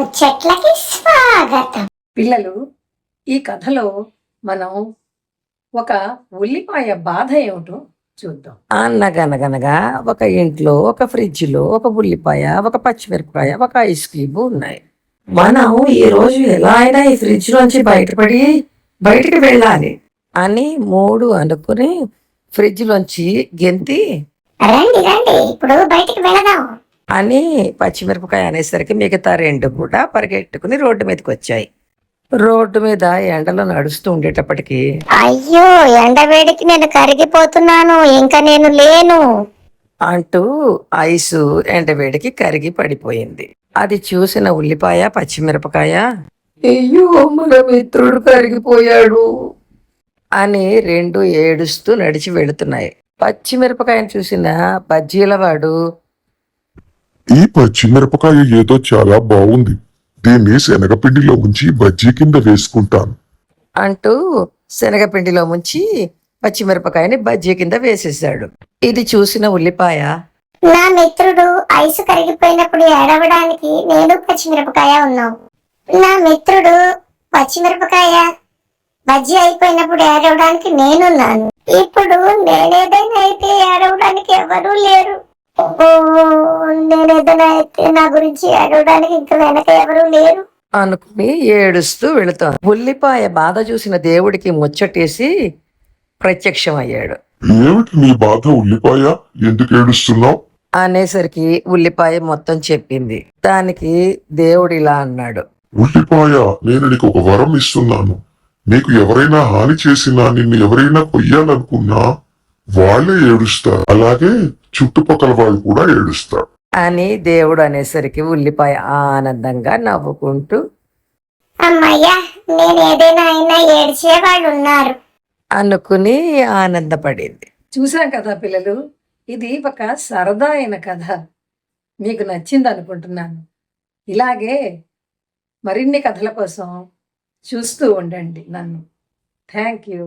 ముచ్చట్లకి స్వాగతం. పిల్లలు, ఈ కథలో మనం ఒక ఉల్లిపాయ బాధ ఏమిటో చూద్దాం. అనగనగనగా ఒక ఇంట్లో ఒక ఫ్రిడ్జ్లో ఒక ఉల్లిపాయ, ఒక పచ్చిమిరపకాయ, ఒక ఐస్ క్రీమ్ ఉన్నాయి. మనం ఈ రోజు ఎలా అయినా ఈ ఫ్రిడ్జ్ లోంచి బయటపడి బయటికి వెళ్ళాలి అని మూడు అనుకుని ఫ్రిడ్జ్ లోంచి గెంతి రండి రండి, ఇప్పుడు బయటికి వెళదాం అని పచ్చిమిరపకాయ అనేసరికి మిగతా రెండు కూడా పరిగెట్టుకుని రోడ్డు మీదకి వచ్చాయి. రోడ్డు మీద ఎండలో నడుస్తూ ఉండేటప్పటికి అయ్యో, ఎండవేడికి నేను కరిగిపోతున్నాను, ఇంకా నేను లేను అంటూ ఐసు ఎండవేడికి కరిగి పడిపోయింది. అది చూసిన ఉల్లిపాయ, పచ్చిమిరపకాయ అయ్యో మన మిత్రుడు కరిగిపోయాడు అని రెండు ఏడుస్తూ నడిచి వెళుతున్నాయి. పచ్చిమిరపకాయను చూసిన బజ్జీలవాడు ఈ పచ్చిమిరపకాయ ఏదో చాలా బాగుంది, దీన్ని శనగపిండిలో ఉంచి బజ్జీ కింద వేసుకుంటాను అంటూ శనగపిండిలో ముంచి పచ్చిమిరపకాయని బజ్జీ కింద వేసేసాడు. ఇది చూసిన ఉల్లిపాయ నా మిత్రుడు ఐసు కరిగిపోయినప్పుడు ఏడవడానికి నేను పచ్చిమిరపకాయ ఉన్నాం. నా మిత్రుడు పచ్చిమిరపకాయ బజ్జీ అయిపోయినప్పుడు ఏడవడానికి నేనున్నాను. ఇప్పుడు నేనేదైనా అయితే ఏడవడానికి ఎవరూ లేరు. నేనేదైనా అయితే నా గురించి ఏడవడానికి ఇంకా వెనక ఎవరూ లేరు అనుకుని ఏడుస్తూ వెళుతాను. ఉల్లిపాయ బాధ చూసిన దేవుడికి ముచ్చటేసి ప్రత్యక్షమయ్యాడు. ఏమిటి నీ బాధ ఉల్లిపాయ, ఎందుకు ఏడుస్తున్నావు? అనేసరికి ఉల్లిపాయ మొత్తం చెప్పింది. దానికి దేవుడు ఇలా అన్నాడు, ఉల్లిపాయ, నేను నీకు ఒక వరం ఇస్తున్నాను. నీకు ఎవరైనా హాని చేసినా, నిన్ను ఎవరైనా కొయ్యాలనుకున్నా వాళ్ళే ఏడుస్తారు, అలాగే చుట్టుపక్కల వాళ్ళు కూడా ఏడుస్తారు అని దేవుడు అనేసరికి ఉల్లిపాయ ఆనందంగా నవ్వుకుంటూ అమ్మయ్యా, నేను ఏదైనా అయినా ఏడ్చే వాళ్ళు ఉన్నారు అనుకుని ఆనందపడింది. చూసాం కదా పిల్లలు, ఇది ఒక సరదా అయిన కథ. మీకు నచ్చింది అనుకుంటున్నాను. ఇలాగే మరిన్ని కథల కోసం చూస్తూ ఉండండి నన్ను. Thank you.